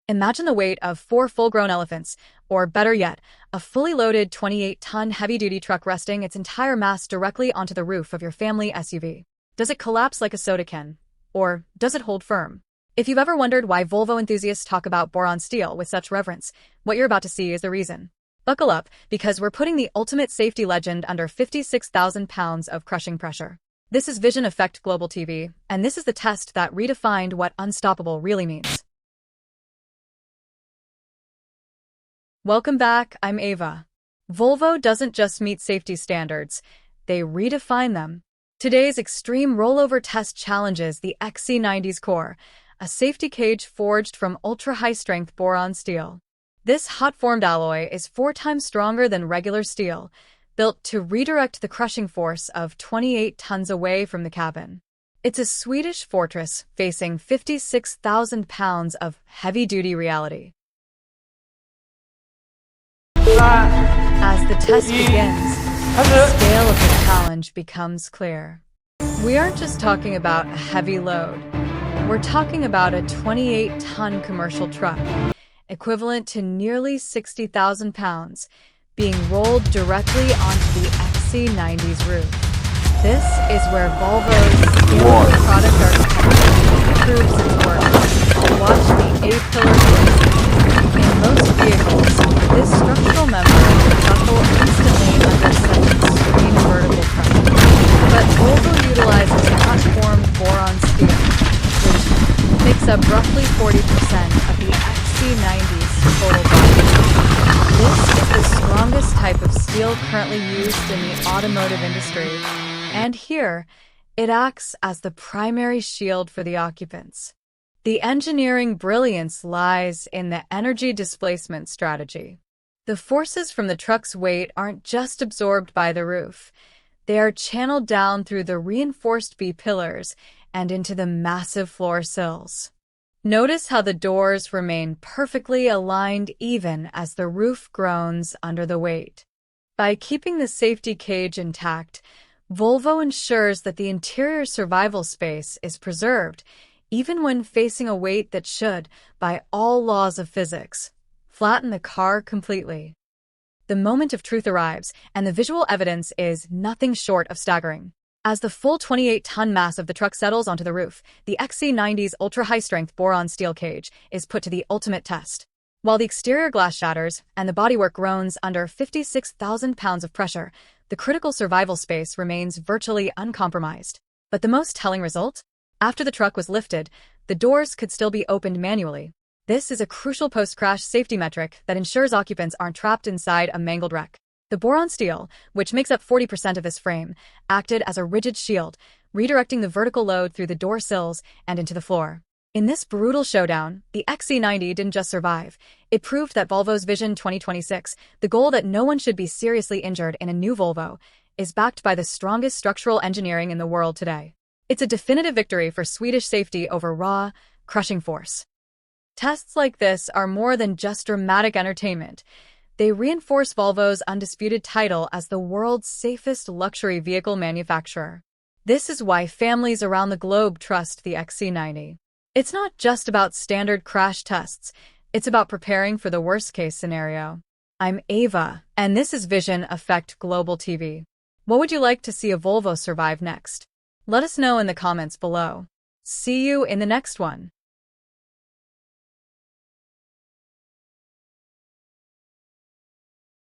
Imagine the weight of 4 full-grown elephants, or better yet, a fully loaded 28-ton heavy-duty truck resting its entire mass directly onto the roof of your family SUV. Does it collapse like a soda can? Or does it hold firm? If you've ever wondered why Volvo enthusiasts talk about boron steel with such reverence, what you're about to see is the reason. Buckle up, because we're putting the ultimate safety legend under 56,000 pounds of crushing pressure. This is Vision Effect Global TV, and this is the test that redefined what unstoppable really means. Welcome back, I'm Ava. Volvo doesn't just meet safety standards, they redefine them. Today's extreme rollover test challenges the XC90's core, a safety cage forged from ultra-high-strength boron steel. This hot-formed alloy is 4 times stronger than regular steel, built to redirect the crushing force of 28 tons away from the cabin. It's a Swedish fortress facing 56,000 pounds of heavy-duty reality. As the test begins, the scale of the challenge becomes clear. We aren't just talking about a heavy load. We're talking about a 28-ton commercial truck, equivalent to nearly 60,000 pounds, being rolled directly onto the XC90's roof. This is where Volvo's scalable product architecture proves its worth. Watch the A-pillar glisten. In most vehicles, this structural member will buckle instantly under such extreme vertical pressure. But Volvo utilizes hot-formed boron steel, which makes up roughly 40% of the XC90's total body. This is the strongest type of steel currently used in the automotive industry, and here, it acts as the primary shield for the occupants. The engineering brilliance lies in the energy displacement strategy. The forces from the truck's weight aren't just absorbed by the roof. They are channeled down through the reinforced B-pillars and into the massive floor sills. Notice how the doors remain perfectly aligned even as the roof groans under the weight. By keeping the safety cage intact, Volvo ensures that the interior survival space is preserved, even when facing a weight that should, by all laws of physics, flatten the car completely. The moment of truth arrives, and the visual evidence is nothing short of staggering. As the full 28-ton mass of the truck settles onto the roof, the XC90's ultra-high-strength boron steel cage is put to the ultimate test. While the exterior glass shatters and the bodywork groans under 56,000 pounds of pressure, the critical survival space remains virtually uncompromised. But the most telling result? After the truck was lifted, the doors could still be opened manually. This is a crucial post-crash safety metric that ensures occupants aren't trapped inside a mangled wreck. The boron steel, which makes up 40% of this frame, acted as a rigid shield, redirecting the vertical load through the door sills and into the floor. In this brutal showdown, the XC90 didn't just survive. It proved that Volvo's Vision 2026, the goal that no one should be seriously injured in a new Volvo, is backed by the strongest structural engineering in the world today. It's a definitive victory for Swedish safety over raw, crushing force. Tests like this are more than just dramatic entertainment. They reinforce Volvo's undisputed title as the world's safest luxury vehicle manufacturer. This is why families around the globe trust the XC90. It's not just about standard crash tests. It's about preparing for the worst-case scenario. I'm Ava, and this is Vision Effect Global TV. What would you like to see a Volvo survive next? Let us know in the comments below. See you in the next one.